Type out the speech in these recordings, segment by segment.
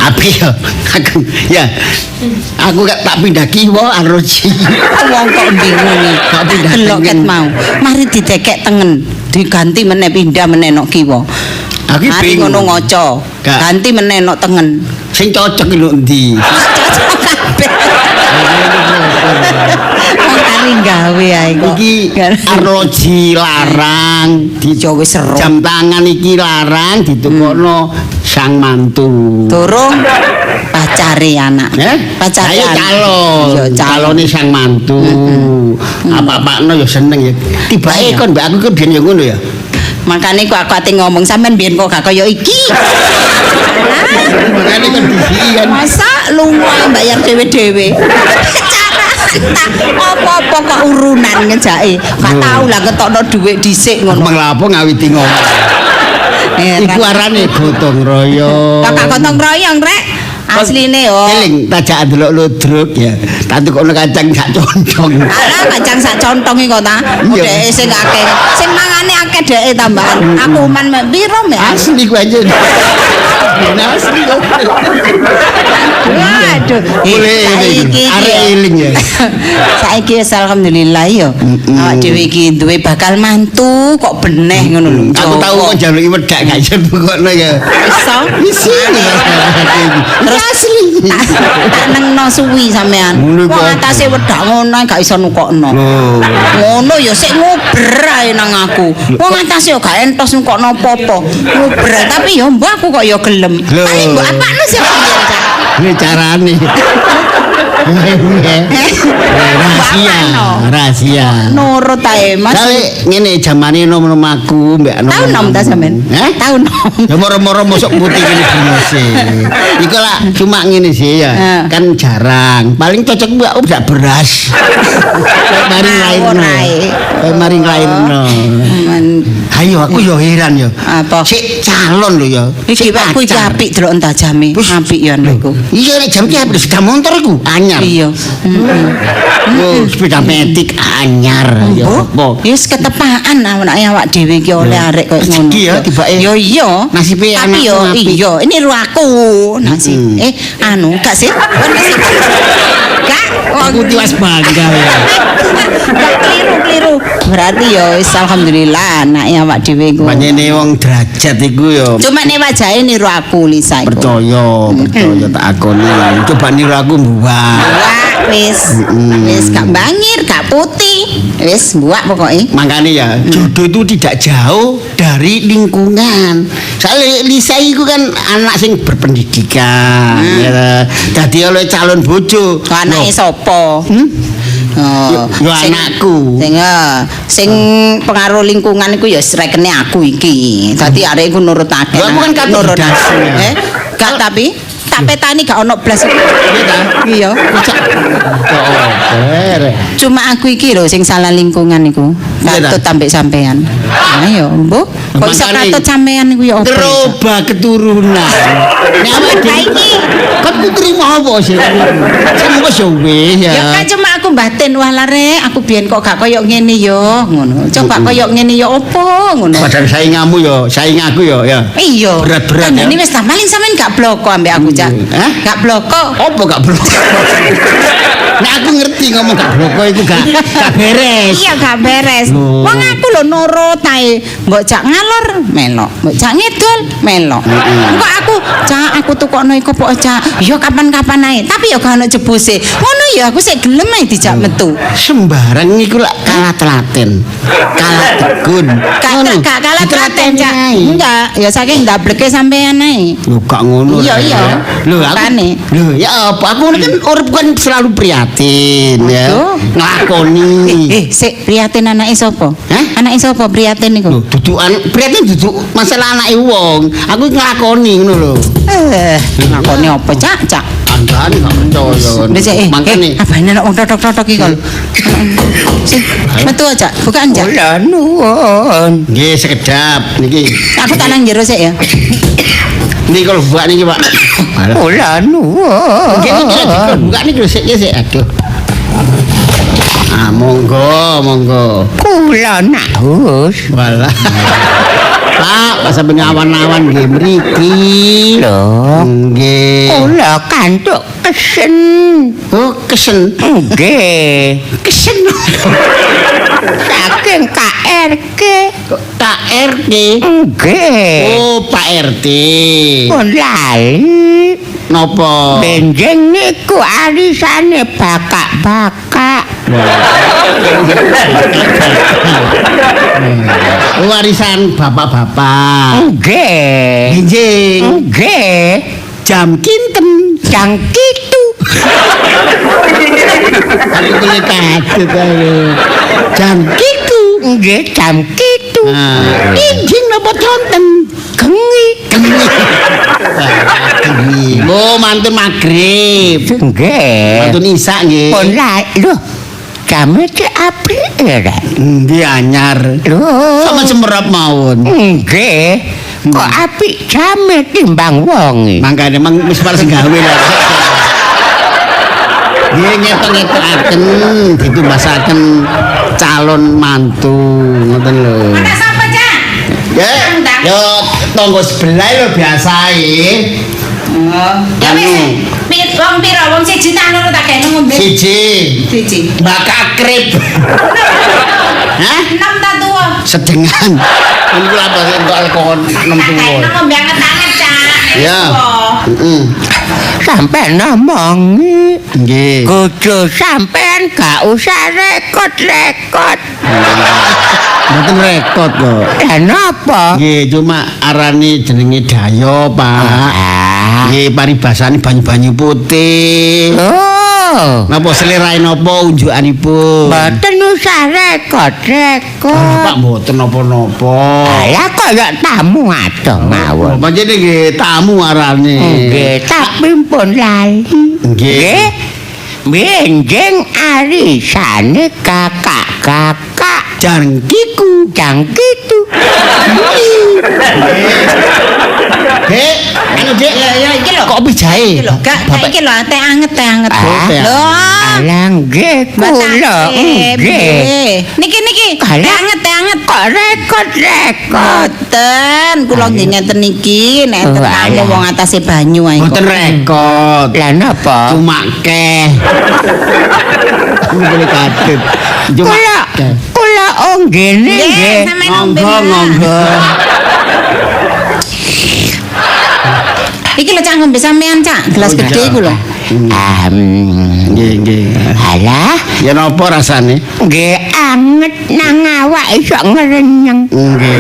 Api ya. Aku gak tak pindah kiwa arroji. Wong kok bingung iki. Kok pindah Delok ket tengen. mau. Mari didekek tengen, diganti meneh pindah meneh nok kiwa. Aku Mari bingung. ngono ngoco. Gak. Ganti meneh nok tengen. Sing cocok iki lho ndi? Cocok kabeh. Wong kari gawe ae kok. Iki arloji larang di Ya wis seru. jam tangan iki larang ditukokno sang mantu. Durung pacare anak. Pacare. Ayo calon. Ya calon. Calone sang mantu. Apa-apakno ya seneng ya. Tibake Iya. kon mbak aku kan biyen ya ngono ya. Makane kok aku ate ngomong sampean biyen kok gak kaya iki. Makane kan disian. Masa lunga bayar dhewe-dhewe. Apa-apa kok urunan ngejake. Gak tau lah ketokno dhuwit dhisik ngono. Menglapo ngawiti ngomong. Iku arane gotong royong. Kok gak gotong royong rek. Asline yo. Eling tajak delok ludruk ya. Tak tukokno kacang sak condong. Alah kacang sak contong iki kok ta. Iya. Dheke sing akeh. Sing mangane akeh dheke tambahan. Aku man mek piro mek. Asli ku aja. Asli kok. Waduh. Boleh Saiki arek eling ya. Saiki wis alhamdulillah yo. Awak dhewe iki duwe bakal mantu kok beneh ngono lho. Aku tahu kok jaluki wedak gak iso pokokno ya. Iso. Isi. Terus asli. Tak nengno suwi sampean. Ngono Wong kok. atase wedak ngono gak iso nukokno. Ngono ya sik nguber ae nang aku. Wong atase yo gak entos nukokno apa-apa. Nguber tapi yo mbok aku kok yo gelem. Lho. Paling mbok apakno sih piye, Cak? Ini carane. Rahasia, rahasia. Nurut ae Mas. Kali ngene jamane nom-nom aku mbek Tahu nom ta sampean? Heh? Tahu nom. Ya moro-moro mosok putih ngene binose. Iku lah cuma ngene sih ya. Kan jarang. Paling cocok mbak aku gak beras. Mari lairno. Mari lairno. Ayo aku yo heran yo. Apa? Sik calon lho ya. Iki Sik aku iki pacar. apik delok entar jame. Apik ya niku. Iya nek jam ki apik sepeda motor iku anyar. Iya. Oh, sepeda metik anyar ya. Mbok, wis ketepaan awak dhewe iki oleh arek koyo ngono. Rezeki ya, tibake. Yo iya. Nasibe Tapi yo anakmu apik. iya, ini ru aku. Nasib. Anu, gak sih? Gak. Aku tiwas bangga ya. Gak keliru. Berarti yo wis alhamdulillah anake awak dhewe iku. Panjene wong derajat iku ya Cuma nek wajahe niru aku Lisa iku. percaya tak akoni. Coba niru aku mbuak. Buak wis gak bangir, gak putih. Wis buak pokoknya. Makanya ya jodoh itu tidak jauh dari lingkungan. Soalnya Lisa itu kan anak sing berpendidikan. Ya. Jadi oleh calon bojo. Anake sapa? Oh, Yo anakku. Sing pengaruh lingkungan iku ya srekene aku iki. Dadi arek iku nurutake. Lho, aku kan kate nurut aku. dasnya. Gak tapi tak petani gak ono blas. Iya ta? Iya. Cuma aku iki lho sing salah lingkungan iku. Iya ta? Katut ambek sampean. Ayo, Mbok. Kok iso Makane katut sampean iku ya opo? Terubah keturunan. Nek awake dhewe iki. Kan ku terima apa sih? Kan wis yo wis ya. Ya kan cuma aku batin wah lare aku biyen kok gak koyo ngene yo ngono. Coba koyo ngene yo opo ngono. Padahal saingamu yo, saing aku yo ya. Iya. Berat-berat ya. Ini wis ta paling sampean gak bloko ambek aku, Cak. Hah? Gak bloko. Apa gak blok? Nek aku ngerti ngomong gak bloko iku gak beres. Iya gak beres. Loh. Wong aku lho nurut ae. Mbok Cak ngalor melok, mbok Cak ngidul melok. Engko aku tukokno iku pok Cak. Ya kapan-kapan ae, tapi ya gak ono jebuse. Ngono ya aku sik gelem ae dijak metu. Sembarang iku lak kalah telaten. Kalah tekun. Gak kalah telaten, Cak. Enggak, ya saking ndableke sampean ae. Lho gak ngono. Iya, iya. Lho aku. Makane. Lho ya apa aku kan urip kan selalu prihatin ya. Betul. Nglakoni. Sik prihatin anake sapa? Hah? Anake sapa prihatin niku? Lho dudukan prihatin duduk masalah anake wong. Aku nglakoni ngono lho. Ngakoni apa, Cak? Cak. Andane gak percaya. Wis Makane abane nek wong totok-totok iki kon. Sing metu aja, bukaan Cak. Kula nuwun. Nggih sekedap niki. Aku tak nang jero sik ya. Niki kalau buka niki, Pak. Kula nuwun. Nggih niki lagi buka niki lho sik aduh. Monggo. Kula naus. Walah. Pak sampe ngawan-awan nggih mriki. Lho, Nggih. kula kantuk kesen. Oh, kesen. Nggih. Kesen. Saking KRK. KRT. Nggih. Oh, Pak RT. Pun lali. Napa? Benjing niku arisane bakak-bakak. Warisan bapak-bapak. Nggih. Benjing. Nggih. Jam kinten. Jang kitu. Aku kuwi kaget ae. Jam kitu. Nggih, jam kitu. Benjing napa tonten? Gengi. Kengi. Oh, mantun magrib. Nggih. Mantun isak nggih. Pun lho. Jame cek apik ya. Endi anyar. Lho. Sama semerap mawon. Nggih. Kok apik jame timbang wonge. Mangkane mang wis pareng gawe lah. Nggih ngetok-ngetokaken ditumbasaken calon mantu ngoten lho. Ana sapa, Cak? Ya, yo tonggo sebelah lho biasae. Oh, ya wis. Wong pira? Wong siji tak ngono tak kene ngombe. Siji. Mbak Kakrip. Hah? 6 ta tuwa. Sedengan. Mun kula apa entuk alkohol 6 tuwa. Kene ngombe anget-anget, Cak. Ya. Heeh. Sampai ngomongi. Nggih. Kudu sampean gak usah rekod-rekod. Mboten rekod kok. Dan apa? Nggih, cuma arane jenenge Dayo, Pak. Nggih, paribasane banyu-banyu putih. Oh. Napa selerae napa unjukanipun? Mboten usah rekod-rekod. Pak mboten napa-napa. Lah kaya tamu adoh mawon. Pancene nggih tamu arane. Nggih, tapi pun lali. Nggih. Benjing arisane kakak-kakak Jangkiku. jang gitu. Dek, anu Dek. Ya iki lho. Kopi jahe. Iki lho, gak iki lho teh anget teh anget. teh Lho. Alah nggih kula nggih. Niki Kalah. teh anget teh anget. Kok rekod-rekod. Boten, kula nggih ngenten iki nek Oh, tamu alah. wong atase banyu ae. Mboten rekod. Lah napa? Cuma keh. Boleh kaget. Cuma Kula onggene Nggih, nggih. sampeyan ngombe. ngonggo. Iki lho Cak ngombe sampean Cak, gelas Oh, iya. gede iku lho. Nggih, nggih. Alah, Ya napa rasane? nggih anget nang awak iso ngerenyeng. Nggih.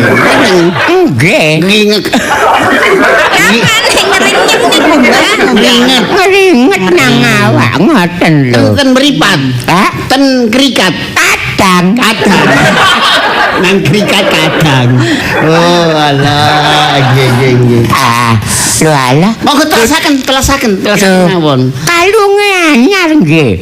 Nggih. Nginget. Kapan ngerinyen niku Mbak? Nginget. Ngeringet nang awak ngoten lho. Ten meripat. Hah? Ten krikat. Kadang. Kadang. Nang krikat kadang. Oh, alah. Nggih, nggih, nggih. Lho alah, Monggo telasaken mawon. kalunge anyar nggih.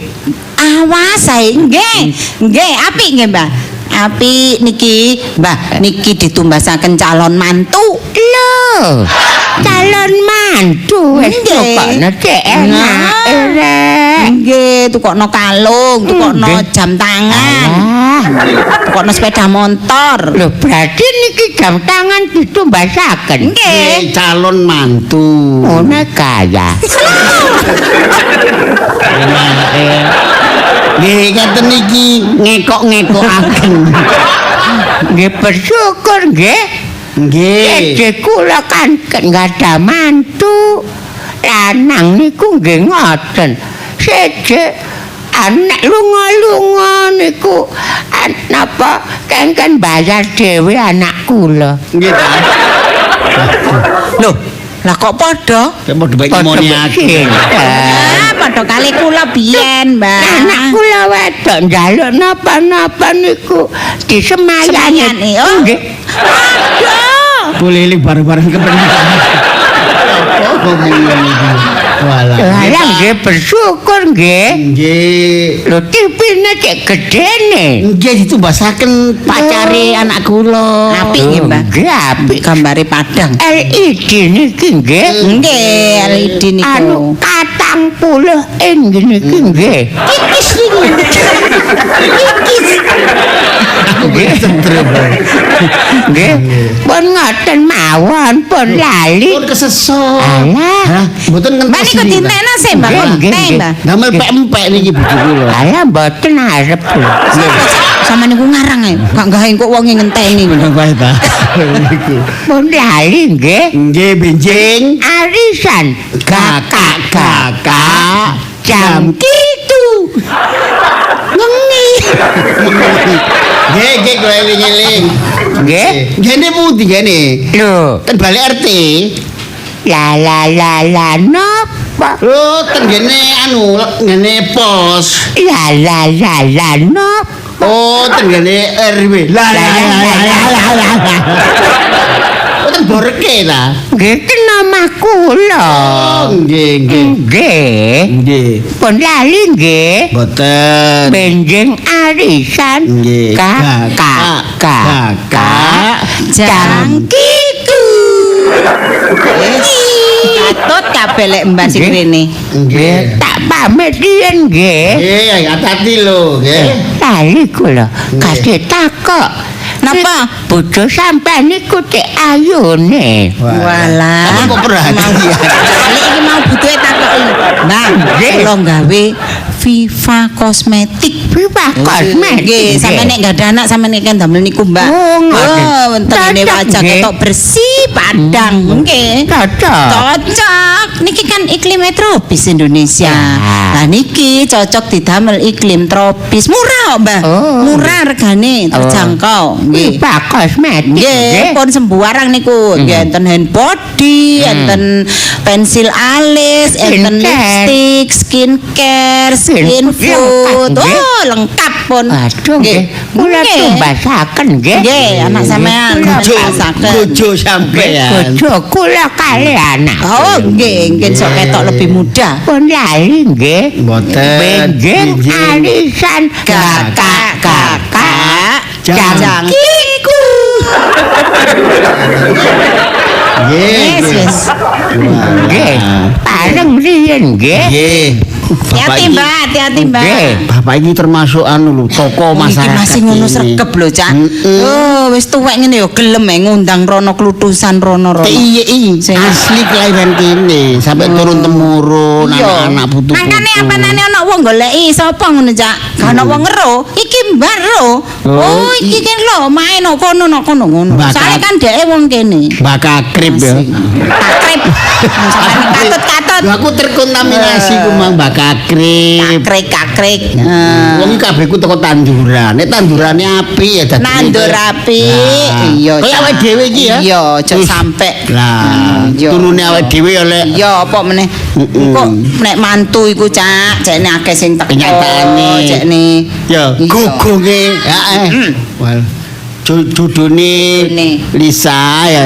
Awas ae nggih. Nggih, apik nggih Mbak. Apik niki, Mbah, niki ditumbasaken calon mantu. Lho, calon mantu wis Nggih. tukokno cek enak rek. Nggih, tukokno kalung, tukokno Nggih. jam tangan, Ah, tukokno sepeda motor. lho berarti niki jam tangan ditumbasaken. Nggih. Calon mantu. Ngono kaya. Nggih, ngaten iki ngekok-ngekokaken. Nggih bersyukur nggih. Nggih. Dede kula kan enggak ada mantu. Lanang niku nggih ngoten. Sejak anak lunga-lunga niku napa kengken bayar dhewe anak kula. Nggih ta. Loh, lah kok padha? Kok padha bae ngomoni aku. Ah, padha kali kula biyen, Mbak. Anak kula wedok njaluk napa-napa niku disemayani. Semayani, oh. Nggih. Aduh. Boleh bareng-bareng kepengen. Walah. Lah nggih bersyukur nggih. Nggih. Lho tipine cek gedene. Nggih ditumbasaken pacare anak kula. Apik nggih, Mbak. Nggih apik. Gambare padang. LED niki nggih. Nggih, LED niku. Anu 40 niki nggih. Kikis niku. Kikis. Aku nggih. Nggih. Pun ngoten mawon pun lali. Pun kesesok. Alah. Mboten ngentos. Mbak niku dintekno sih, Mbak. Nggih, Teh, Mbak. Damel pek-empek niki bojo kula. Alah mboten arep. Sama niku ngarang ae. Gak gawe kok wong ngenteni. Nang wae ta. Pun lali nggih. Nggih benjing. Arisan kakak-kakak jam kitu. Wengi. Nggih kowe eling-eling. Nggih. Gene pundi gene? Lho, Ten balik RT. la napa? Oh, ten gene anu ngene pos. La napa? Oh, ten gene RW. Lah. Oh, ten borke ta. Nggih kena makula. Oh, nggih. Nggih. Pun lali nggih. Boten. Benjing arisan Nggih. kakak jangkiku. Katut kabeh lek Mbak sing rene. Nggih. Tak pamit riyen nggih. Nggih, hati-hati lho, nggih. Lali kula kasih takok. Napa? Bojo sampean niku cek ayune. Walah. Kamu kok perhatian? Lek iki mau butuhe takoki. Mbak, kula gawe Viva Kosmetik. Viva Kosmetik. Nggih, sampe nek gak ada anak sampe nek kan damel niku, Mbak. Oh, ngoten. wonten ini Cocok, wajah nggih. ketok bersih padang. Nggih. Cocok. Niki kan iklim tropis Indonesia. Nah niki cocok didamel iklim tropis. Murah kok, Mbak. Oh. Murah regane, terjangkau. Nggih. Viva Kosmetik. Nggih, pun sembarang niku. Nggih, enten hand body, enten pensil alis, enten Skincare. lipstick, skincare, skin food. Lengkap, nggih. Oh, lengkap pun. Aduh nggih. Kula Nggih. tumbasaken nggih. Nggih, anak sampean Bojo sampean. Bojo kula kali anak. Oh, nggih, nggih sok ketok lebih muda. Pun lali nggih. Boten. Benjing Benjing. arisan kakak Jangkiku. Nggih. Yes. nggih. Pareng riyen nggih. Nggih. Hati-hati, Mbak, hati-hati, Mbak. Nggih. Bapak ini termasuk anu lho, tokoh Iki masyarakat. masih ngono ini. sregep lho, Cak. Oh, wis tuwek ngene ya gelem ngundang rono klutusan rono-rono. Iya, Sing- asli kelahiran kene sampai turun temurun Iya. anak-anak putu. Makane apane ana wong goleki sapa ngono, Cak? Gak ana wong ngero. Iki Mbak ro. Oh, iki kan lho main no kono ngono. Mbak Soale Kat- kan dhek wong kene. Bakal krip ya. Takrib. Sampeyan katut-katut. Lho, aku terkontaminasi ku mang bakal krip. Kakrik. Wong iki kabeh ku teko tanduran. Nek tandurane apik ya dadi. Nandur api. Nah. Iya. Kayak Cak. awake dhewe iki ya. Iya, aja Wis. sampe. Lah, Iya. turune awake dhewe ya lek Iya, apa meneh? Kok nek mantu iku, Cak, jekne akeh sing teko. Kenyataane. Jekne. ya Iya. gugunge. Heeh. Wal. Judune Lisa ya.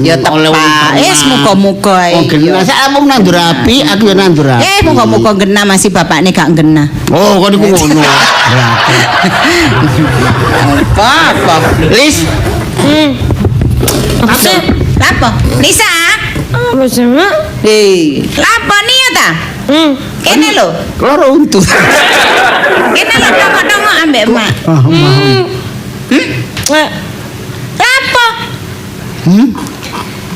Ya Oleh wong tepak. terkenal. Muga-muga Oh, genah. Sak aku nandur api, aku ya nandur api. muga-muga genah masih bapakne gak genah. Oh, kok niku ngono. Berarti. Apa? Lis, Lapo? Nisa? Apa sama? Lapo nih ta? Kene lho. loro untu. Kene lho tongok-tongok ambek Mak. Lapo?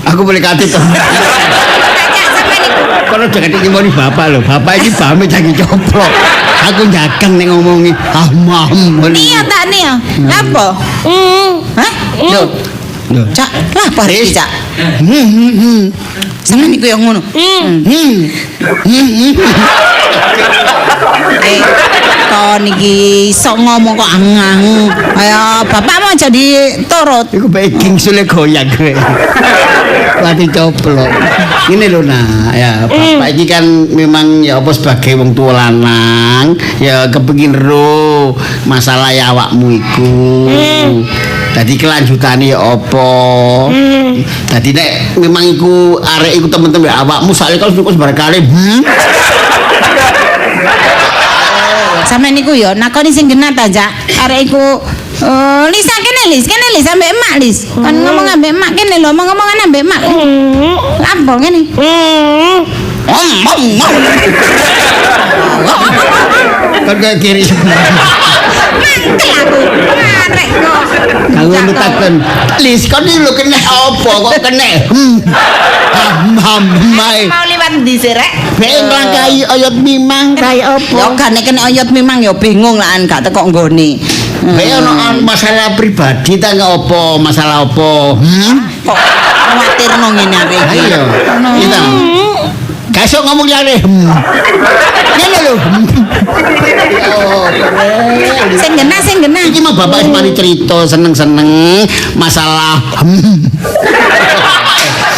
Aku boleh katut. Kacak sampe niku. Kalau jangan nyimoni bapak lho. Bapak ini bame jangan coplok. Aku jagang nek ngomongi. Mam. Iya tak nih ya? Lapo? Hah? Lho, Cak, lapo iki, Cak? Sampe niku yang ngono. Kon iki sok ngomong kok angang. Ayo, bapak mau jadi turut. Iku baking sule goyang kowe. Lati coplok. Ini lho nah, ya bapak ini kan memang ya apa sebagai wong tua lanang, ya kepengin ro masalah ya awakmu iku. Dadi kelanjutane ya apa? Dadi nek memang iku arek iku temen-temen awakmu soalnya kalau wis berkali. Sampe niku yo nakoni sing genah ta, Jak. Arek iku Lisa kene Lis ambek emak Lis. Kan ngomong ambek emak kene lho, ngomong-ngomongan ambek emak. Lapo ngene? Kan kayak kiri. Mantel aku. arek kok. Kang ngono takon. Lis kon iki lho kena apa kok kena? Mae. Mau liwat ndi sih rek? Bek nglangkai oyot mimang kaya apa? Ya gane kena oyot memang ya bingung lah gak teko nggone. Bek ono masalah pribadi ta apa? Masalah apa? Kok kuwatirno ngene arek iki. Ayo. Kita. Kasih ngomong lare. Ngene lho. Sing genah. Iki mah bapak mari cerita seneng-seneng masalah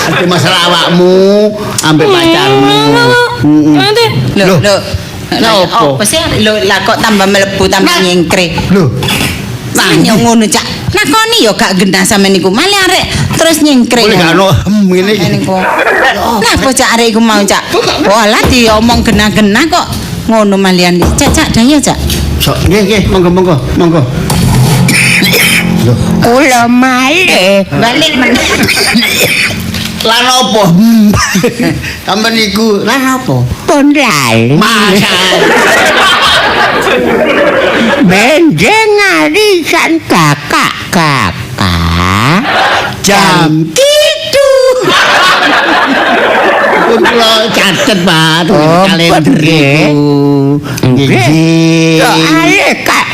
itu masalah awakmu ambek pacarmu. Lho. Apa sih lho lah kok tambah mlebu tambah nyengkre. Lho. Sampeyan yo ngono cak. Nakoni yo gak genah sampeyan niku. Malah arek terus nyengkre. Boleh gak ono ngene iki. Niku. Napa cak arek iku mau cak? Walah diomong genah-genah kok ngono malian. Cak dayo cak. Sok nggih monggo. Kula malih Balik meneh. Lan apa? Sampe niku lan apa? pun lali. Masa. Benjing arisan kakak Jam kitu. Pun kula catet Pak kalender iku. Nggih. Soale kak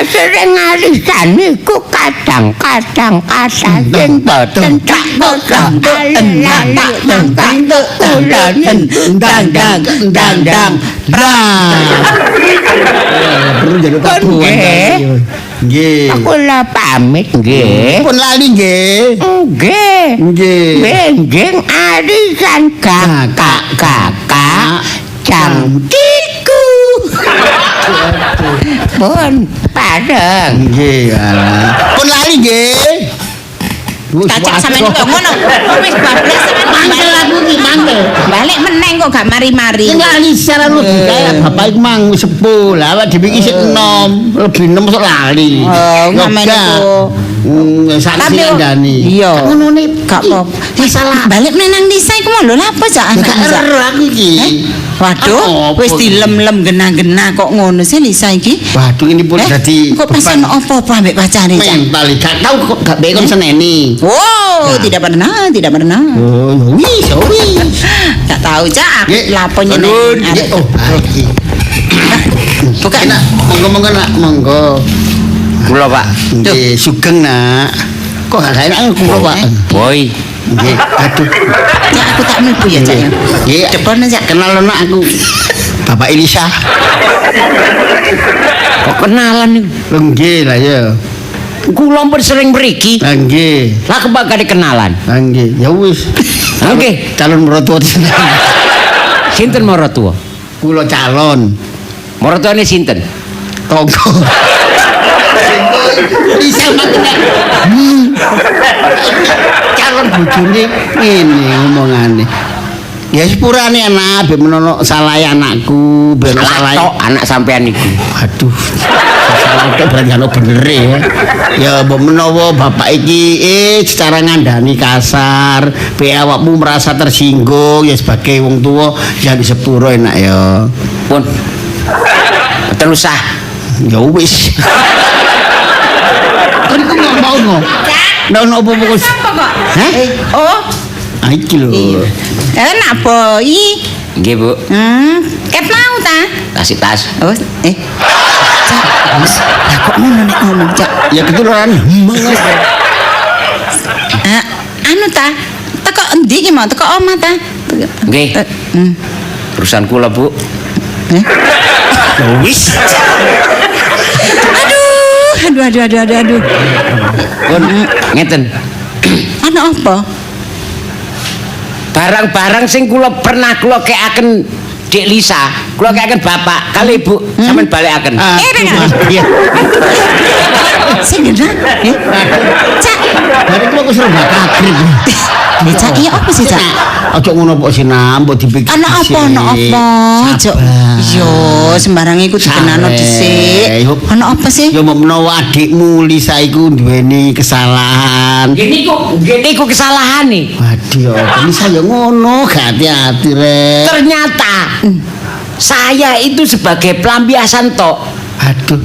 sering arisan niku kadang-kadang sing boten tak boten Dang. Perlu jadi tabuhan. Nggih. kula pamit nggih. Pun lali nggih. Nggih. Benjing arisan kakak jam kiku. pun padeng. Nggih, alah. Pun lali nggih. Cacak sampeyan kok ngono. Wis bablas sampeyan Mangkel aku iki mangkel. balik meneng kok gak mari-mari. Sing lali secara logika bapak iku mang wis sepuh. Lah awak dhewe iki sik enom, lebih enom sok lali. Oh, ngamen iku. Sak Tapi sing ndani. iya. Ngono ne Gak apa. masalah. Balik meneng nang desa iku mau lho lha apa cak anak Gak Cak? ero aku iki. Waduh, Apa wis iki? dilem-lem genah-genah kok ngono sih Lisa iki. Waduh ini pun dadi kok pasan apa-apa ambek pacare Cak? mental gak tau kok gak bekon seneni. Wow, tidak pernah. Oh, wis. Gak tahu Cak, Nggih, lapo Nun. nyeneng. Nggih, oh, iki. Bukan. Nak, monggo nak, monggo. Kula Pak. Nggih, sugeng nak. Kok gak enak kula, Pak. Boy. Nggih, aduh. Cak aku tak mlebu ya Cak. Nggih, Cepet Cak. kenal nak aku. Bapak Elisa. Kok kenalan niku? Lho nggih lah ya. Kula pun sering mriki. Lah nggih. Lah kebakar kenalan. Lah nggih, ya wis. Nggih. Calon mertua tenan. Sinten maratuwa? Kula calon Maratuwane sinten? tonggo. Bisa makanya calon bojone ngene ngomongane. Ya sepurane anak ben menono salah anakku, ben salah Tok anak sampean niku. Aduh. Salah tok berarti ono bener ya. Ya mbok menawa bapak iki secara ngandani kasar, be awakmu merasa tersinggung ya sebagai wong tua ya di sepuro enak ya. Pun. Mboten usah. Ya wis. Kan ku ngomong ngono. Ndak ono apa-apa kok. Apa kok? Hah? Oh, Ah iki lho. enak boy. Nggih, Bu. Ket mau ta? Kasih tas. Oh, Cak, lah kok ngono nek ngomong Cak? Ya ketularan. Anu ta? Teko endi ki mau? Teko omah ta? Nggih. Perusahaan kula, Bu. Wis. Aduh. Pun ngeten. Ana apa? Barang-barang sing kula pernah kula kekaken Dik Lisa, kula kekaken Bapak kali Ibu sampean balekaken. Sing genah? Cak, Bareng kok seru gak kaget. Cak iya apa sih Cak? Ojo ngono kok sinam, mbok dipikir. Ana apa? Cuk. Yo, sembarang iku dikenano dhisik. Ana apa sih? Ya menawa adikmu Lisa iku duweni kesalahan. Nggih niku kesalahane. Waduh, Lisa ya ngono, gak hati-hati rek. Ternyata saya itu sebagai pelampiasan tok. Aduh,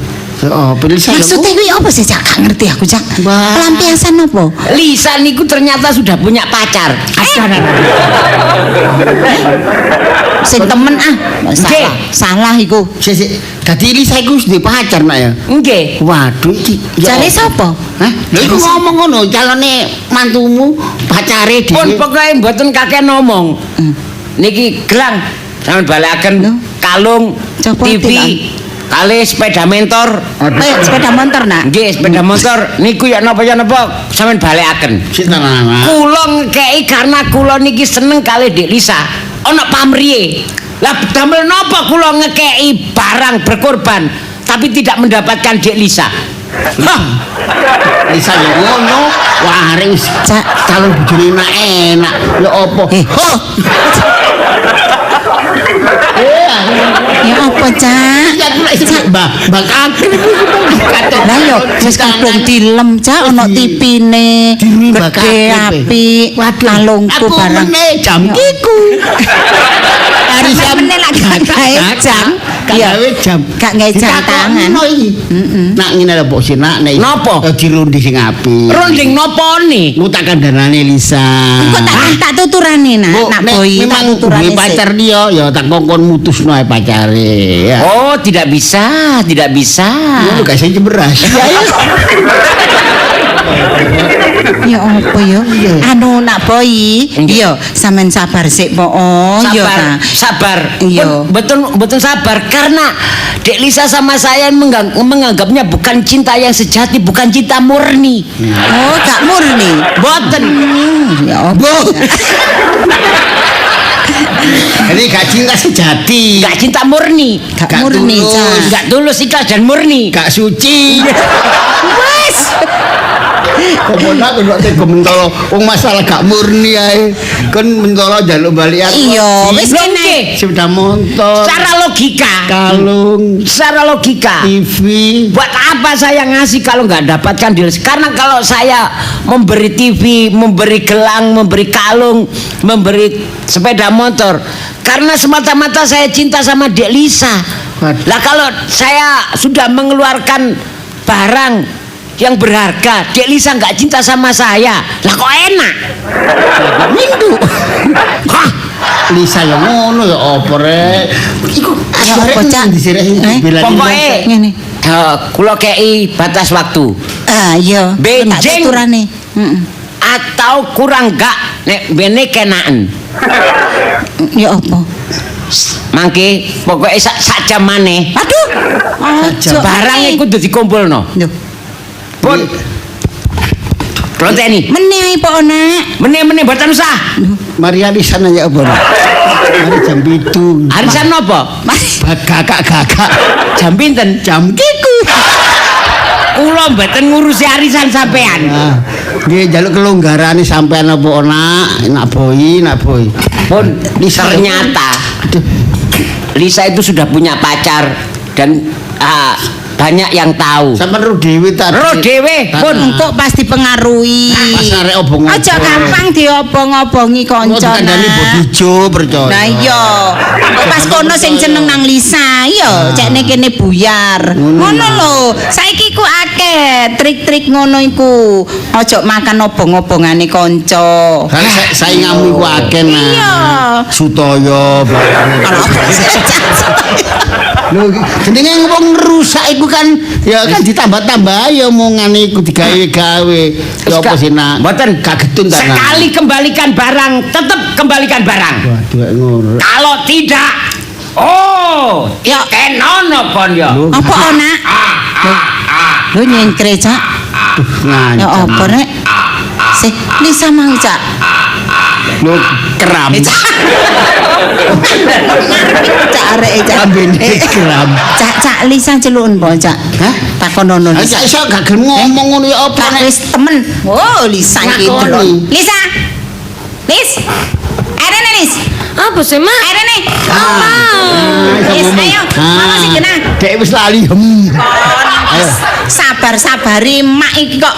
Oh, Lisa. Maksudnya kuwi apa sih, Cak? Gak ngerti aku, Cak. Pelampiasan apa? Lisa niku ternyata sudah punya pacar. Sing temen salah iku. Sik. Dadi Lisa iku wis duwe pacar nak ya. Nggih. Waduh iki. Jare sapa? Hah? Lha iku ngomong ngono, calone mantumu pacare dhewe. Pun pokoke mboten kakek ngomong. Niki gelang sampeyan balekaken kalung TV kali sepeda mentor. Sepeda motor nak? Nggih, sepeda motor niku ya napa sampeyan balekaken. Sinten? Kula ngekeki karena kula niki seneng kali Dek Lisa. Ana pamriye. Lah damel napa kula ngekeki barang berkorban tapi tidak mendapatkan Dek Lisa? Hah. Lisa yo ngono, wah wis calon bojone enak. Ya apa? Ya apa, Cak? Mbak Kakek lah yo wis kadung dilem, Cak, ana tipine. Gede apik, kalungku barang. Jam kiku. Hari samene lak gak gawe jam. Gawe jam. Gak gawe jam tangan. Nak ngene lho Mbok Sinak nek napa? Dirundi sing apik. Runding napa ni? Ku tak kandhanane Lisa. Engko tak tuturane nak boy. Memang duwe pacar dia ya tak kongkon mutusno ae pacare ya. Oh, tidak bisa. Ya gak sing beras. Ya apa ya? Anu nak boy. Iya, sampean sabar sik po. Sabar. Iya. Betul sabar karena Dek Lisa sama saya menganggapnya bukan cinta yang sejati, bukan cinta murni. Oh, gak murni. Boten. Ya apa? Jadi gak cinta sejati. Gak cinta murni. Gak murni, Gak tulus, ikhlas dan murni. Gak suci. Wes. Komonak kok tega mentolo wong masalah gak murni ae. Kon mentolo njaluk balian. Iya, wis kene. Sepeda motor. Secara logika. Kalung. Secara logika. TV. Buat apa saya ngasih kalau nggak dapatkan deal? Karena kalau saya memberi TV, memberi gelang, memberi kalung, memberi sepeda motor, karena semata-mata saya cinta sama Dek Lisa. Lah kalau saya sudah mengeluarkan barang yang berharga, Dek Lisa nggak cinta sama saya, lah kok enak? Mindu. Hah? Lisa yang ngono ya apa rek? Iku apa Cak? Pokoke ngene. Kula kei batas waktu. Iya. Benjing turane. atau kurang gak nek bene kenaan. Ya apa? Mangke pokoke sak jam maneh. Aduh. Barang iku kudu dikumpulno. Lho. Pun Ronteni. Meneh po Nak. Meneh mboten usah. Mari arisan aja apa? Mari jam 7. Arisan napa? Gagak. Jam pinten? Jam kiku. Kula mboten ngurusi arisan sampean. Nah, nggih njaluk kelonggarane sampean apa nak boy. Pun ternyata Lisa itu sudah punya pacar dan banyak yang tahu. Sampeyan ro dhewe ta. Ro dhewe pun kok pasti pengaruhi. Pasare obong-obong. Aja gampang diobong-obongi kanca. Kandhane bojo percaya. Nah iya. Pas kono sing jeneng nang Lisa, iya cekne kene buyar. Ngono lho. Saiki ku akeh trik-trik ngono iku. Aja makan obong-obongane kanca. Kan sainganmu iku akeh nah. Iya. Sutaya. Lho jenenge wong rusak iku kan ya kan ditambah-tambah ya omongane iku digawe-gawe. Ya apa sih nak? Mboten kagetun ta. Sekali kembalikan barang, tetap kembalikan barang. Waduh ngono. Kalau tidak, ya kenono kon ya. Apa Nak? Lho nyengkre Cak. Ya apa rek? Sih, Lisa mau Cak. Lho keram. Cak arek Cak. Keram. Cak Lisa celukun po Cak. Hah? Takonono Lisa. Iso gak gelem ngomong ngono ya apa nek wis temen. Oh, Lisa iki delok. Lisa. Lis. Arene Lis. Apa sih, Mak? Arene. Lis, ayo. Mama sing genah. Dek wis lali. Ayo. Sabar-sabari mak iki kok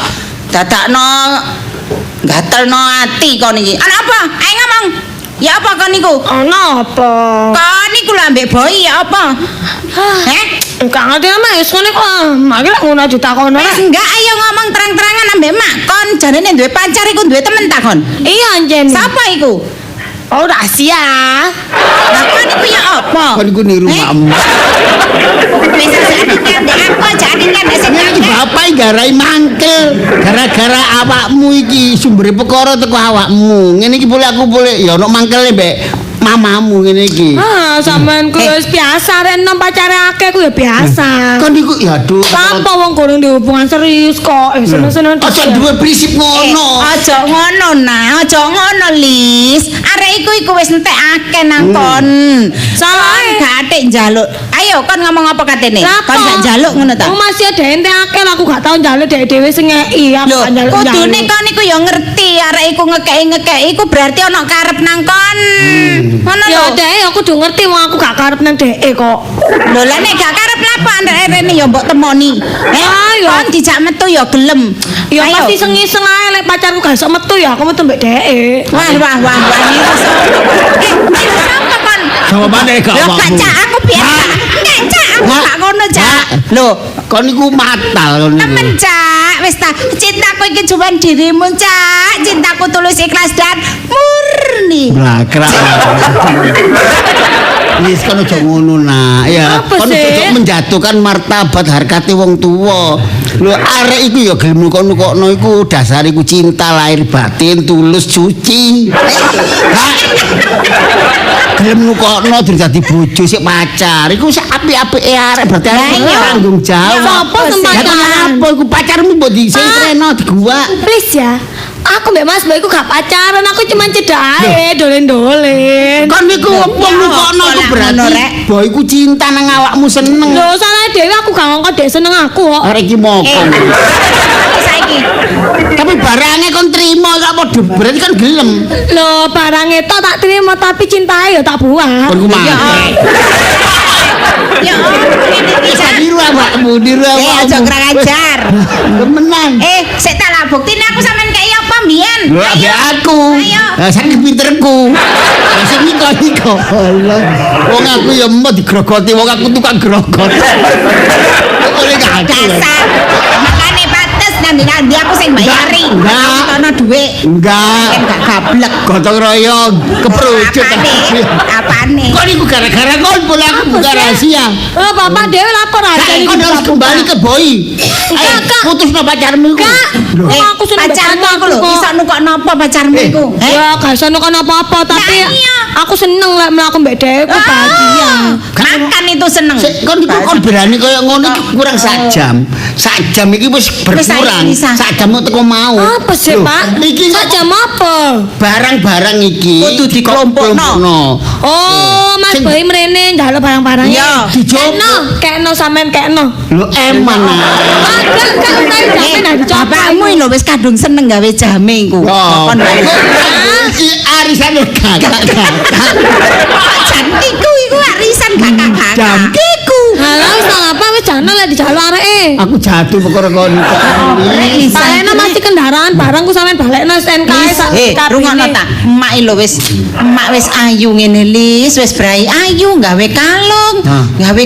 dadakno gatelno ati kon iki. Ana apa? Ayo ngomong. Ya apa kon niku? Ana apa? Kon niku lho ambek boy ya apa? Gak ngerti mak wis ngene kok. Mak iki lek ngono ditakono. Wis enggak ayo ngomong terang-terangan ambek mak kon jarene duwe pacar iku duwe temen ta kon? Iya anjen. Sapa iku? Oh rahasia. Lah kon iku ya apa? Kon iku niru makmu. Wis jane kan aku jane kan sing Iki bapak garai mangkel gara-gara awakmu iki sumber perkara teko awakmu. Ngene iki boleh aku boleh ya ono mangkele mbek mamamu ngene iki. Ah, sampean ku wis biasa rek nom pacare akeh ku ya biasa. Kon iku ya aduh. Apa wong kurang di hubungan serius kok. Seneng-seneng. Aja duwe prinsip ngono. Aja ngono nah, aja ngono Lis. Arek iku wis entekake nang kon. Salah gak atik njaluk. Ayo kon ngomong apa katene? Kon gak njaluk ngono ta? Oh masih ada entekake aku gak tau njaluk dhewe sing ngeki aku gak njaluk. Kudune kon iku ya ngerti arek iku ngekeki iku berarti ana karep nang kon. Ngono Ya lho. dhek aku udah ngerti wong aku gak karep nang dhek kok. Lho lah nek gak karep lapo arek rene ya mbok temoni. Ayo. Kon dijak metu ya gelem. Ya Ayo. pasti iseng-iseng ae lek pacarku gak iso metu ya aku metu mbek dhek. Wah niku sapa kon? Jawabane gak Lho awakmu. Cak aku biasa. Enggak Cak, aku gak ngono Cak. Lho, kon iku matal kon. Temen Cak, wis ta. Cintaku iki cuma dirimu Cak. Cintaku tulus ikhlas dan murni. Lah, kerak. Wis kon aja ngono nak. Ya, Apa kon sih? ojo menjatuhkan martabat harkate wong tuwa. Lho, arek iku ya gelem kono iku dasar iku cinta lahir batin tulus suci. Hah? Gelem nukono dadi bojo sik pacar. Iku sak apik-apike arek berarti arek Lah, iya. tanggung jawab. Sopo sing Lah, pacaran? apa iku pacarmu mbok disentreno diguak. Please ya. Aku mbek Mas Boy ku gak pacaran, aku cuma cedak ae dolen-dolen. Kon niku wong nukono iku Rek. berarti boy iku cinta nang awakmu seneng. Lho salah dhewe aku gak ngongkon dhek seneng aku kok. Arek iki mokong. Saiki. Tapi barangnya kon trimo gak padha berarti kan gelem. Lho barang itu tak terima tapi cintae ya tak buang. Kon ku mati. Ya Bisa diru awakmu, diru awakmu. aja kurang ajar. Menang. Sik tak lah buktine aku sampean kaya apa mbiyen? Lho ambek aku. Ayo. Lah saking pinterku. Lah sing iko. Allah. Wong aku ya mau digrogoti, wong aku tukang grogot. Oleh gak Dasar. Makane pantes nanti aku sing bayari. Enggak. Aku tono dhuwit. Enggak. Kan gak gablek. Gotong royong, keperucut. Apane? Kok niku gara-gara kon boleh aku buka rahasia. Oh bapak dhewe lapor aja. Kak, kon harus kembali ke boy. Ayo, putus no pacarmu iku. Kak, aku sudah pacarmu aku lho, iso nukok napa pacarmu iku? Ya gak iso kan apa-apa tapi Nah, iya. aku seneng lek mlaku mbek dhek aku bahagia. Makan itu seneng. Kon iku kon berani kaya ngono iki kurang sak jam. Sak jam iki wis berkurang. Wis, Sa. Sak jam teko mau. Apa sih, Loh, Pak? Iki Saja apa? barang-barang iki Kudu dikelompokno. Oh, Mas Sing- Boy mrene njaluk barang-barangnya. Iya. Dijopo. Kekno sampean kekno. Lho eman. Agak gak usah jamin ada coba. Bapakmu lho wis kadung seneng gawe jame iku. Oh, Kon wae. iki arisan kakak. Jan iku arisan kakak-kakak. Jamkiku. Halo, wis apa wis jane lek dijaluk areke. Aku jatuh perkara kon. Balekno masih kendaraan barangku sampean balekno SNK sak Rungokno ta. Emak lho wis ayu ngene Lis, wis brai ayu gawe kalung, Hah. gawe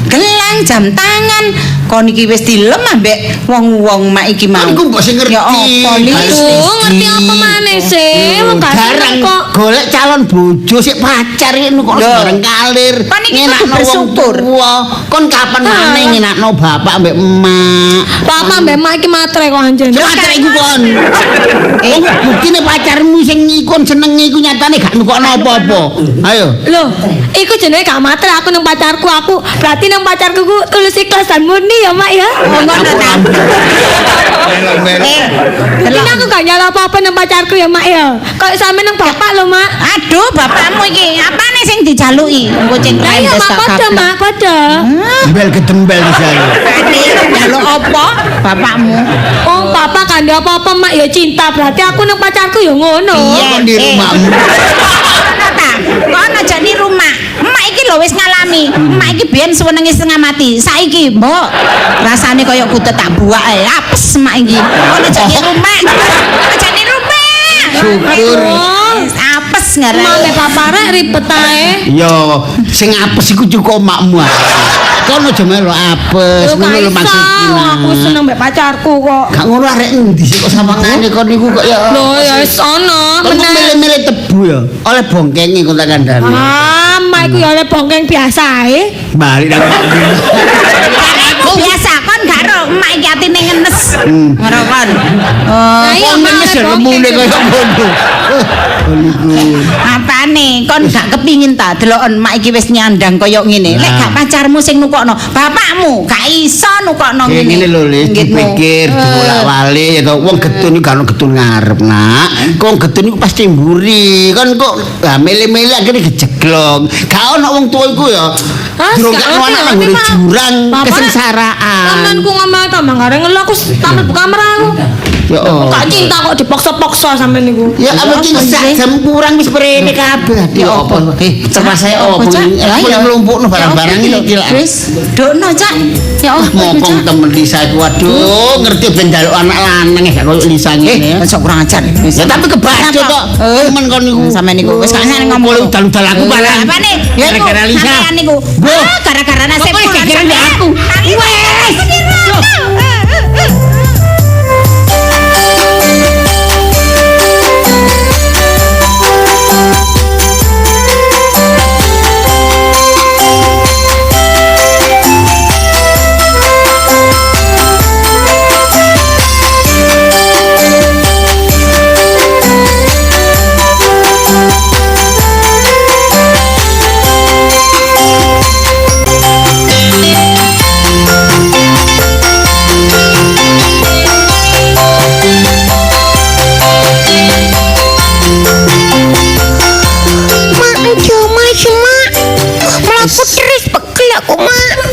gelang, jam tangan. Kon iki wis dilem ambek wong-wong mak iki mau. Kon iku mbok sing ngerti. Ya apa Lis? Aduh, ngerti apa maneh sih? Wong gak seneng Jarang kok. golek calon bojo sik pacar iki kok Lho. bareng kalir. Kon iki kudu Ngenakno wong bersyukur. tuwa. Kon kapan maneh ngenakno bapak mbek emak. Papa mbek mak iki matre kok anjen. Pacar iku kon. Buktine pacarmu sing ikon senenge iku nyatane gak nukokno apa-apa. Ayo. Loh, iku jenenge gak matre aku nang pacarku aku. Berarti nang pacarku ku tulus ikhlas dan murni ya, Mak ya. Ngono ta. Ini aku gak nyala apa-apa nang pacarku ya, Mak ya. Kok sampe nang bapak lho, Mak. Aduh, bapakmu iki apane sing dijaluki? Kucing Lah iya, Mak padha, Mak, padha. Dembel gedembel misalnya. Jaluk apa? Bapakmu. Oh, bapak kan dia apa-apa, Mak ya cinta. Berarti aku nang pacarku ya ngono. Kok di rumahmu. Ngono ta. Kono aja di rumah. Emak iki lho wis ngalami. Emak iki biyen senenge setengah mati. Saiki, Mbok, rasane kaya kudet tak buak ae. Apes emak iki. Kono aja di rumah. Aja di rumah. Syukur. Apes ngarep. Mame papa rek ribet ae. Yo, sing apes iku cukup makmu. Kono aja melu apes, ngono lho maksudku. Aku seneng mbek pacarku kok. Gak ngono arek endi sih kok sawangane kon niku kok ya. Lho ya wis ono Kon milih-milih tebu ya. Oleh bongkenge kon tak kandhani. Mak iku ya oleh bongkeng biasa ae. Balik nang Biasa kon gak ro emak iki atine ngenes. Ngono kon. Oh, Nah, iya, kok ngenes ya lemune kaya ngono. Niku. apane kon gak kepingin ta deloken emak iki wis nyandang kaya ngene. Lek gak pacarmu sing nukokno, bapakmu gak iso nukokno Kayak ngene. ngene lho, Lis, Ngitmu. dipikir dibolak-balik ya toh. Wong getun iku gak ono getun ngarep, Nak. Kok getun iku pasti mburi. Kan kok milih-milih akhirnya gejeglong. Gak ono wong tuwa iku ya. Drongkno anak nang ngene jurang kesengsaraan. Tamanku ngomong tambah gak ngelo aku tampil buka kamar aku. Ya oh. Gak cinta kok dipaksa-paksa sampe niku. Ya apa iki sak jam kurang wis prene kabeh. Ya apa? Cepat saya opo. Aku yang mlumpukno barang-barang iki lho. Wis, dokno Cak. Ya Allah, Mokong temen Lisa iku waduh ngerti ben njaluk anak lanang gak koyo Lisa ngene ya. Ojo kurang ajar. Wis. Ya tapi kebaca kok. Temen kon niku. Sampe niku wis gak ngene ngomong Mulai udal-udal aku barang. Apane? Ya iku, Gara-gara Lisa. sampean niku. Ah, gara-gara nasib Pokoknya kula gara-gara sampean. aku. Wes.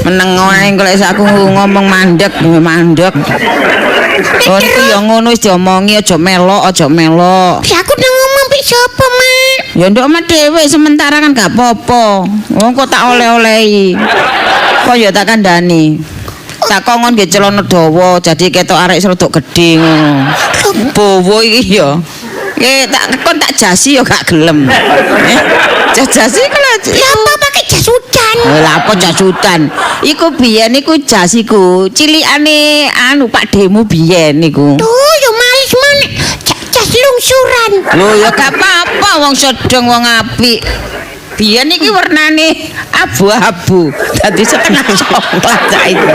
Meneng wae kok lek aku ngomong mandek. Kon ku ya ngono wis diomongi aja melok. Ya aku nang ngomong mbek sapa, Mak? Ya nduk omah dhewe sementara kan gak apa-apa. Wong kok tak oleh-olehi. Kok ya tak kandhani. Tak kongon nggih celana dawa jadi ketok arek serodok gedhe ngono. Bowo iki ya. Kon tak jasi ya gak gelem. Jasi kala. Ya apa pakai jas hujan? Lah apa jas hujan? Iku biyen iku jas iku cilikane Pak Demu biyen niku. Tuh, yo males mana? Jas lungsuran. Lho ya gak apa-apa wong sedeng wong apik. Biyen iki warnane abu-abu. Dadi setengah coklat saiki.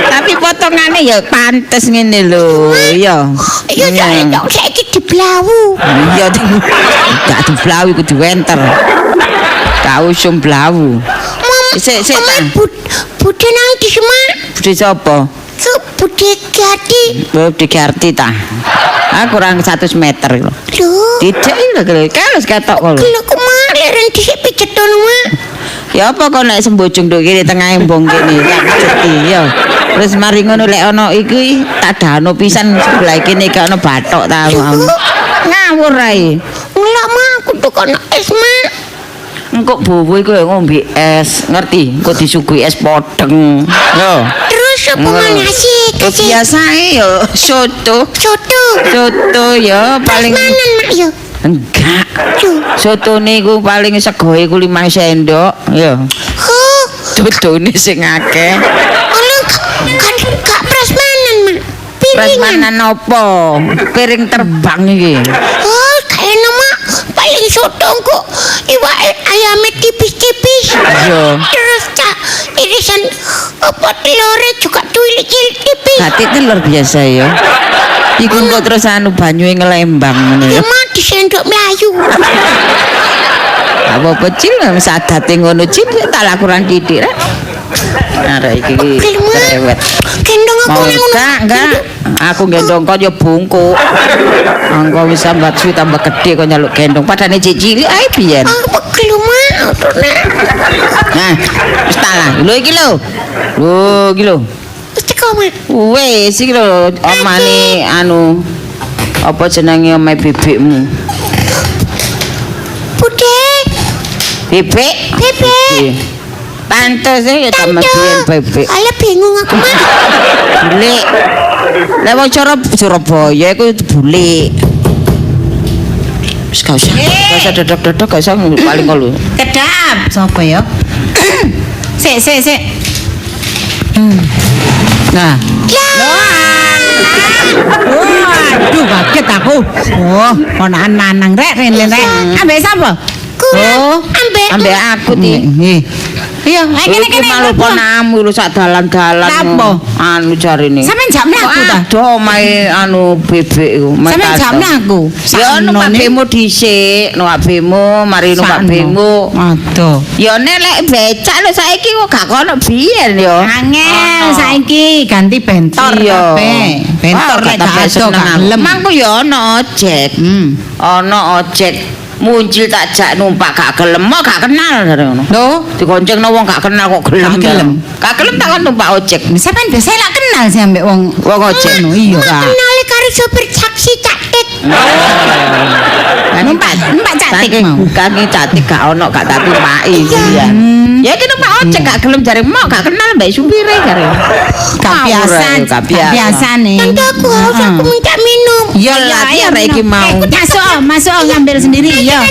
Tapi potongane ya pantes ngene lho, ya. Ya nek saiki diblawu. Iya, gak diblawu iku diwenter. Gak usum blawu. Sik Budhe nang di semua. Budhe sapa? Budhe Gardi. Budhe Gardi ta. Ah kurang 100 meter lho. Lho. Tidak lho kalau ketok kok. Lho kok leren dhisik piceton, Mak. Ya apa kok nek sembojong nduk kene tengah embong kene tak ceti ya. Terus mari ngono lek ana iki tak dano pisan sebelah kene gak ana bathok ta. Ngawur ae. Ngelak Mak aku tukono es, Mak. Engko bowo iku ya ngombe es, ngerti? Engko disuguhi es podeng. Yo. Terus apa maneh sih? Biasae yo soto. Soto ya paling Manan, Mak yo. enggak. Lho. Soto niku paling segoe ku 5 sendok, ya. Oh, Tutune sing akeh. alah gak prasmanan, Mak. Piringan. Prasmanan apa? Piring terbang iki. Oh, kayaknya Mak paling soto kok iwak ayamnya tipis-tipis. Iya. Terus cak irisan apa telurnya juga cilik-cilik tipis. Hati telur biasa ya. Iku kok terus anu banyuhe ngelembang ngono ya. Ya Mak di sendok melayu. Apa pecil sadate ngono cilik tak lakuran titik rek. Arek iki cerewet. Gendong aku nang ngono. Enggak. Aku gendong kok ya bungkuk. Engko wis sambat suwi tambah gedhe kok nyaluk gendong. Padane cilik ae biyen. Apa gelu Mak? Nah, wis tak lah. Lho iki lho. Lho iki lho. Wis teko Mak. Wis iki lho omane anu apa jenenge omahe bebekmu? Budhe. Bebek? Bebek. Pantes ya tambah biyen bebek. Alah bingung aku Mak. Bulik. Lah wong cara Surabaya iku bulik. Wis gak usah dodok-dodok gak usah paling kalau. Kedap. Sapa ya? Sik. Nah. Waduh, kaget aku. Oh, ponakan manang rek rene rek. Ambek sapa? Oh, ambek aku ti. Nggih. Iya, kene malu ponamu lu sak dalan-dalan. Napa? Anu jarine. Sampeyan jamne aku ta? Aduh, mae anu bebek iku. Sampeyan jamne aku. Ya numpak bemo dhisik, numpak bemo, mari numpak bemo. Aduh. Ya nek lek becak lho saiki kok gak kono biyen ya. Angel saiki ganti bentor kabeh. Bentor lek gak ado gak gelem. Mangku ya ana ojek. Ana ojek. Muncul tak jak numpak gak gelem, mau gak kenal jare ngono. Lho, Digoncengno wong gak kenal kok gelem. Gak gelem tak kan numpak ojek. sampeyan biasa lak kenal sih ambek wong ojek. Iya, Kak. Kenal karo sopir taksi Catik. Numpak Catik mau. Kaki Catik gak ono gak tak tumpaki. Iya. Ya iki numpak ojek gak gelem jare mau gak kenal mbak supire jare. Gak biasa nih. Tante aku haus, aku minta minum. Iya, ya rek iki mau. Masuk ngambil sendiri iya.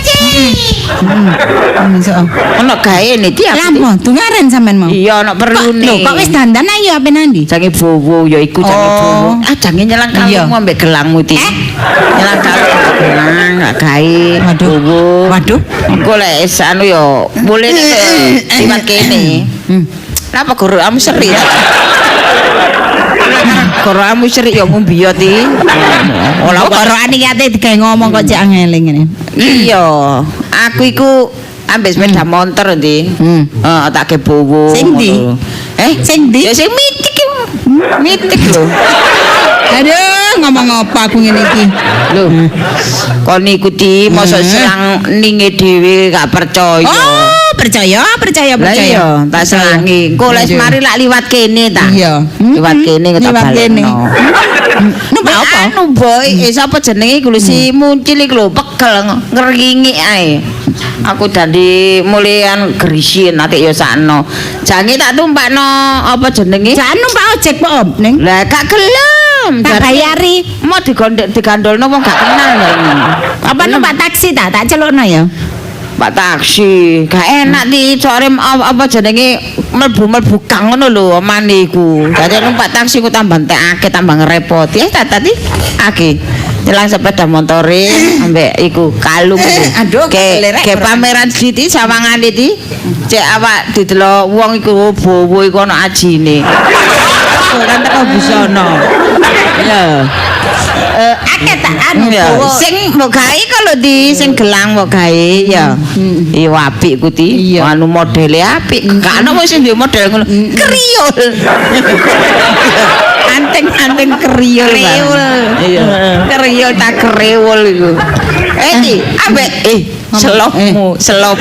Masuk. Ono gawe nih tiap. Lampah, tungaren sampean mau. Iya ono perlu Lho, nih. kok wis dandan ayo ape nandi? Jange bowo ya iku jange bowo. Ah jange nyelang kalungmu ambek gelangmu ti. Nyelang kalung gelang gak gawe. Waduh. Engko lek anu ya boleh liwat kene. Napa guru kamu seri? Guru kamu seri ya ngombiyo ti. Ola karo niate digawe ngomong kok cek ngeling ngene. Iya, aku iku ambek sepeda motor ndi. Heeh, tak ge bowo. Sing ndi? Sing ndi? Ya sing mitik iku. Mitik lho. Aduh, ngomong apa aku ngene iki? Lho. Kon niku ti mosok selang ninge dhewe gak percaya. Oh, percaya. Lah iya, tak selangi. Engko lek mari lak liwat kene ta. Iya. Liwat kene kok tak Liwat kene. balekno. Numpak apa? Anu boy, sapa jenenge iku lho si muncul iku lho pegel ngeringi ae. Aku dadi mulian gerisin ati ya sakno. Jange tak tumpakno apa jenenge? Jangan numpak ojek kok, Om. Ning. Lah gak gelem. Tak bayari. Mau digandolno wong gak kenal ya. Apa numpak taksi tak celokno ya? Pak taksi, gak enak di sore apa jenenge mlebu kang ngono lho omane iku. Dadi numpak taksi ku tambah entekake tambah ngerepoti. Tadi ake nyelang sepeda motore ambek iku kalung. Aduh, ke pameran siti sawangane iki. Cek awak didelok wong iku bowo iku ana ajine. Kan teko busana. Ya. Akeh tak anu bawa. Sing mbok gawe kalau di sing gelang mbok gawe ya. Iya apik ku ti. Anu modele apik. Gak ono wis duwe model ngono. Kriol. Anteng kriol. Iya. Kriol tak kriol iku. Iki ambek selopmu, selop.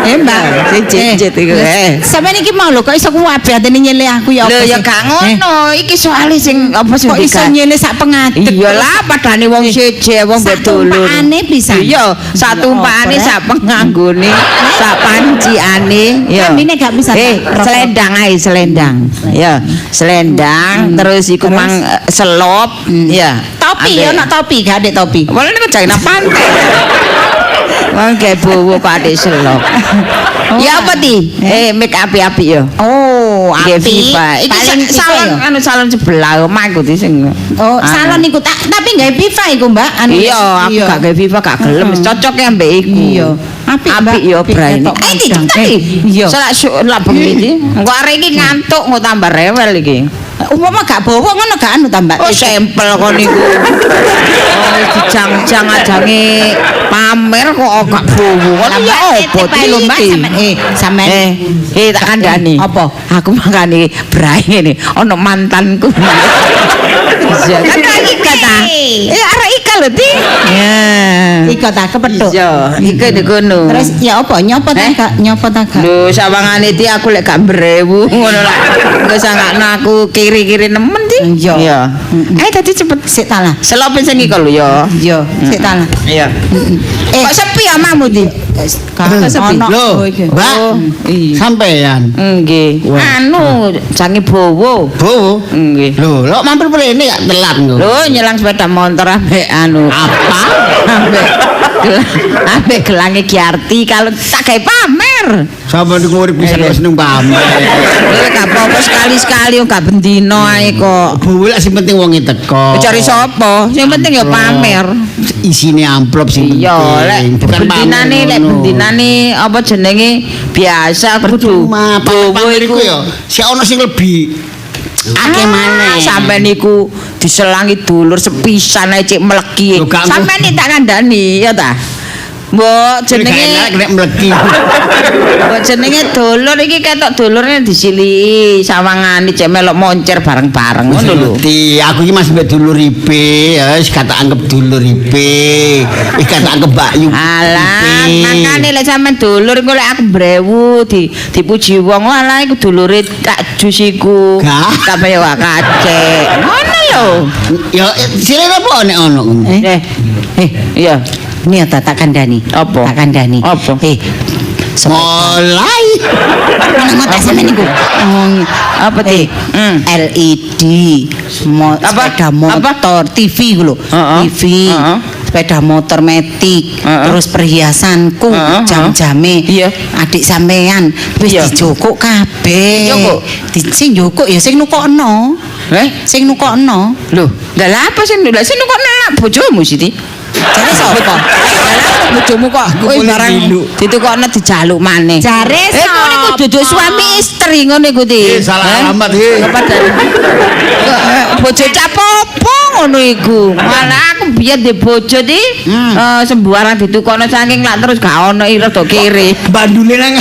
Mbak, cicit iku. Sampeyan iki mau lho kok iso kuwabe atene nyele aku ya apa? Lho ya gak ngono. Iki soalé sing apa sing kok iso nyele sak pengadeg. Iyalah padane wong siji wong bedulur. Tumpakane pisan. Iya, sak tumpakane sak penganggone, sak panciane. Ya. Kambine gak bisa. Selendang ae selendang. Ya, selendang terus iku mang selop. Ya. Topi ya nak topi, gak ada topi. Wala nek jane pantai. Wong gawe bowo kok adek selop. Ya apa ti? Make api-api ya. Oh, api. Iki salon anu salon sebelah omahku ti sing. Oh, salon niku tapi gawe pipa iku, Mbak. Iya, aku gak gawe pipa gak gelem, cocok ya mbek iku. Iya. Apik ya braine. Iya. Selak bengi iki. Engko arek iki ngantuk engko tambah rewel iki. Umpama gak bawa ngono gak anu ta, Mbak. Oh, sampel kon niku. Oh, dijang-jang ajange pamer kok gak bawa. Kon ya opo lho, Mbak, sampean. Tak kandhani. Apa? Aku mangane brae ngene, ana mantanku. Iya, kan iki ta. Arek iki lho, Ti. Ya. Iko ta kepethuk. Iya, iki ngono. Terus ya apa nyopot ta gak? Nyopot ta gak? Lho, sawangane Ti aku lek gak brewu ngono lah. Engko sangakno aku kiri-kiri nemen Ti. Iya. Tadi cepet sik ta lah. Selop sing iki lho ya. Iya, sik ta lah. Iya. Kok sepi omahmu Ti? Kok sepi. Lho, Mbak. Sampean. Nggih. Anu, jange bowo. Bowo. Nggih. Lho, mampir mrene gak telat lho. Lho, nyelang sepeda motor ambek anu Apa? ambek gelange Giarti kalau tak gawe pamer. Sampe niku urip bisa kok seneng pamer. Kowe gak apa-apa sekali-sekali gak bendino ae kok. Boleh sing penting wonge teko. Cari sapa? Sing penting ya pamer. Isine amplop sing penting. Iya, lek bendinane apa jenenge biasa kudu pamer iku ya. Sik ana sing lebih akeh maneh. Sampai niku diselangi dulur sepisan ae cek meleki. Sampai nih tak kandhani ya ta. Mbok jenenge nek mleki. Mbok jenenge dulur iki ketok dulurne disiliki sawangane cek melok moncer bareng-bareng ngono lho. Aku iki masih mbek dulur ipe, wis kata anggap dulur ipe. Wis kata anggap Mbak Yu. Alah, makane lek sampean dulur iku lek aku brewu dipuji wong alah iku dulure tak jus iku. Tak kaya kacek. Ngono lho. Ya sile apa nek ono ngono. Iya. Ini ya tak kandhani. Apa? Tak kandhani. Apa? Mulai. Ngono sampean niku. Apa teh? LED, sepeda motor, TV lho. TV. Sepeda motor metik, terus perhiasanku, jam-jame. Adik sampean wis dijokok kabeh. Sing njokok ya sing nukokno. Sing nukokno. Lho, lha apa sing nukokno bojomu Siti? Jare sapa? Bojomu kok kowe barang ditukokno dijaluk maneh. Jare sapa? Niku duduk suami istri ngono iku ti. Salah alamat Bojo capopo ngono iku. Malah aku biyen di bojo ti sembarang ditukokno saking lak terus gak ono rada kere. Bandune nang.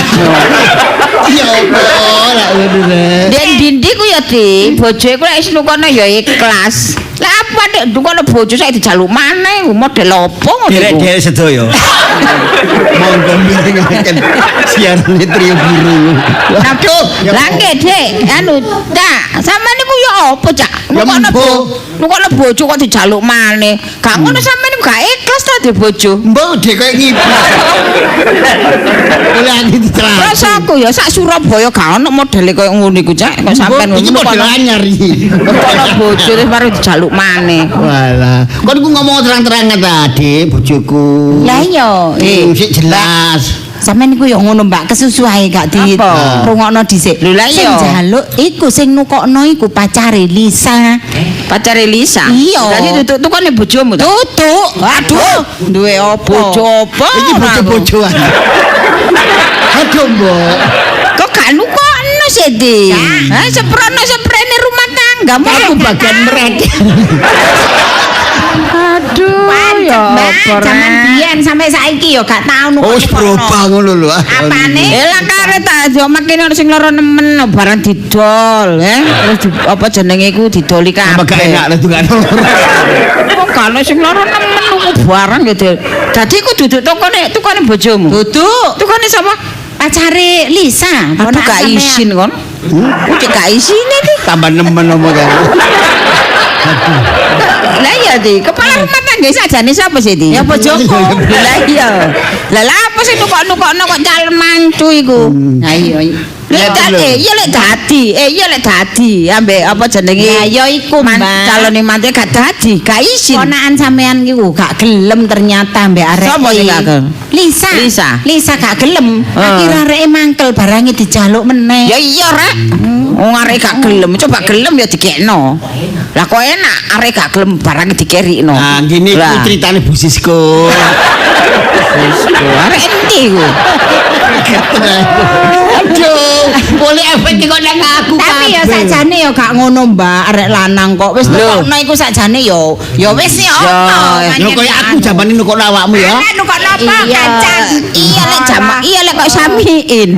Ya Allah, lak ngono. Den dindi ku ya Di, bojoe ku lek wis nukokno ya ikhlas. Lah apa nek nukokno bojo saiki dijaluk maneh model opo ngono iku. Derek sedaya. Monggo mirengaken siarane Trio Biru. Aduh, lah nggih Dik, anu tak sampean niku ya apa Cak? Nukokno bojo kok dijaluk maneh. Gak ngono sampean niku gak ikhlas ta di bojo. Mbok Dek koyo ngibas. Oleh aku dicelak. Rasaku ya sak Surabaya gak ono modele koyo ngono iku Cak. Kok sampean iki model anyar iki. Nukokno bojo terus baru dijaluk maneh. Walah, kon ku ngomong terang-terangan ta, Dik, bojoku. Lah iya, sik jelas. Sampeyan niku ya ngono Mbak, kesusu ae gak di rungokno dhisik. Lho lah iya. Sing njaluk iku sing nukokno iku pacare Lisa. Pacare Lisa? Iya. Dadi tukone bojomu ta? Tutuk. Aduh, duwe opo? Bojo opo? Iki bojo-bojoan. Aduh, Mbok. Kok gak nukokno sih, Di? Ha, seprene rumah tangga aku bagian meret. Aduh, ya zaman biyen sampai saiki ya gak tau nukokno. Wis berubah ngono lho. Apane? Lah kare tak yo makene sing loro nemen barang didol, terus apa jenenge iku didoli kabeh. Apa gak enak lah tukang loro. Kok kalau sing loro nemen nuku barang ya dadi iku duduk tukane bojomu. Duduk. Tukane sapa? Pacare Lisa. Aduh gak isin kon. Cek gak isine iki. Tambah nemen apa kan. Lah iya Di, kepala rumah tangga sajane sapa sih Di? Ya bojoku. Lah iya. Lah apa sih nukok-nukokno kok calon mantu iku? Nah iya. Lek dadi ambek apa jenenge? Lah ya iku calone mantu gak dadi, gak isin. Ponakan sampean iku gak gelem ternyata ambek arek. Sapa sing gak gelem? Lisa gak gelem. Akhire areke mangkel barange dijaluk meneh. Ya iya rek. Wong arek gak gelem, coba gelem ya dikekno. Lah kok enak arek gak gelem barange dikerikno. Nah, gini ku critane Bu Sisko. Arek endi ku? Aduh, boleh efek kok nang aku. Tapi ya sajane ya gak ngono, Mbak. Arek lanang kok wis nukokno iku sajane ya wis ya apa. Ya koyo aku jamane nukokno awakmu ya. Nukokno apa kacan? Iya lek kok samiin.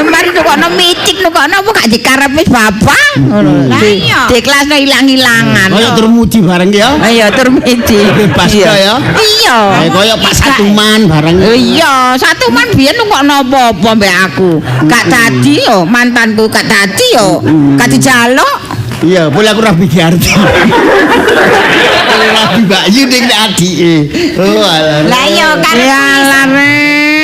Mari nukokno mitik nukokno apa gak dikarepe bapak ngono. Lah iya. Dikelasno ilang-ilangan. Koyo turmudi bareng ya. Iya turmudi. Bebas ya. Iya. Koyo Pak Satuman bareng. Iya, Satuman biyen nukokno apa-apa mbek aku. Gak dadi yo mantanku gak dadi yo. Gak dijaluk. Iya, boleh aku Rabi Giarti. Rabi Mbak Yu ning adike. Oh alah. Lah iya kan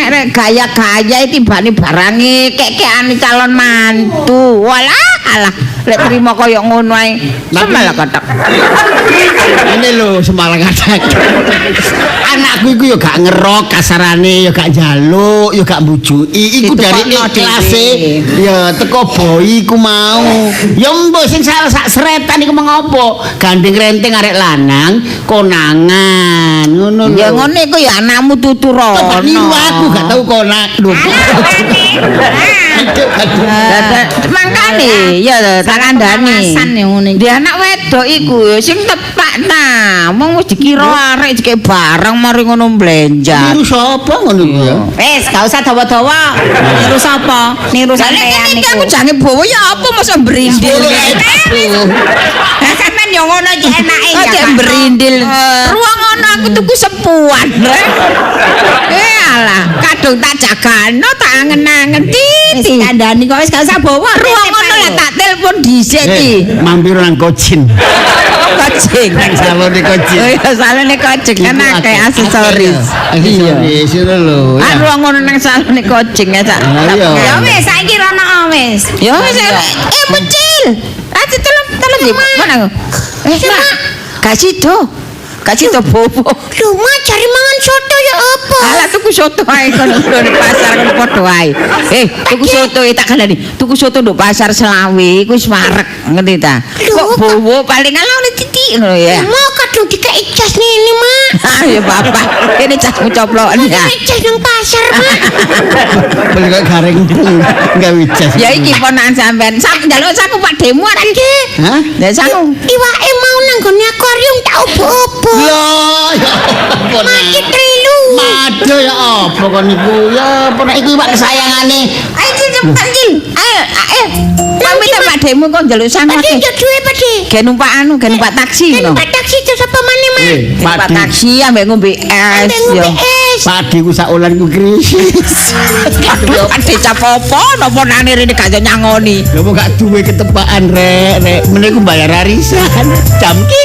arek gaya-gaya tibane barange kek-kekane calon mantu. Walah, alah, lek trimo kaya ngono ae. Semalah kathak. Ini lho semalang kathak. Anakku iku ya gak ngerok kasarane, ya gak njaluk, ya gak mbujuki. Iku dari ikhlase ya teko boy iku mau. Ya mbok sing salah sak seretan iku mengopo? Gandeng renteng arek lanang konangan. Ngono lho. Ya ngono iku ya anakmu tuturono. Niru aku gak tau konak. Lho. Mangkane ya tak kandhani. Dia anak wedok iku sing tepak nah, mong wis dikira arek jek barang mari ngono mblenjat. Niru sapa ngono iku ya? Wis gak usah dawa-dawa. Niru sapa? Niru sampean niku. Aku jange bawa ya apa masa berindil. Lah sampean yo ngono iki enake ya. Cek berindil. Ruang ngono aku tuku sepuan. Alah, kadung tak jagano tak angen-angen titi. Kandhani kok wis gak usah bawa. Ruang ngono lah tak telepon dhisik iki. Mampir nang Kocin. Kocing. Salone Kocin. Oh iya, salone kocing kan akeh aksesoris. Aksesoris ngono lho. Ruang ngono nang salone kocing ya, Cak. Ya wis saiki rono wis. Ya wis. Bocil. Ati tolong di mana? Mak. Kasih to bobo. Lho, Mak, cari mangan soto ya apa? Alah tuku soto ae kon di pasar kon padha ae. Tuku soto tak kandhani. Tuku soto nduk pasar Selawi iku wis marek, ngerti ta? Kok bobo paling ala oleh titik ngono ya. Mau kadung dikei jas ini, Mak. Ah ya bapak, kene casmu coplokan ya. Dikei jas nang pasar, Mak. Beli kok gareng enggak wicas. Ya iki ponakan sampean. Sak njaluk saku Pak Demo iki. Hah? Ya saku. Iwake mau nang gone akuarium tak obo-obo. Loh, ya apa Mati trilu. Mado ya apa kon niku? Ya apa nek iku iwak kesayangane. Ayo cepetan Cil. Ayo. Pamit Pak Demo kok njaluk sangu. Pade yo duwe pade. Gen numpak numpak taksi no. Numpak taksi itu sapa maneh, Mak? Numpak taksi ambek ngombe es yo. Padi ku sak ulan ku krisis. Aduh, ade capopo napa nane rene gak nyangoni. Lha kok gak duwe ketepaan rek. Meneh ku bayar arisan. Jam ki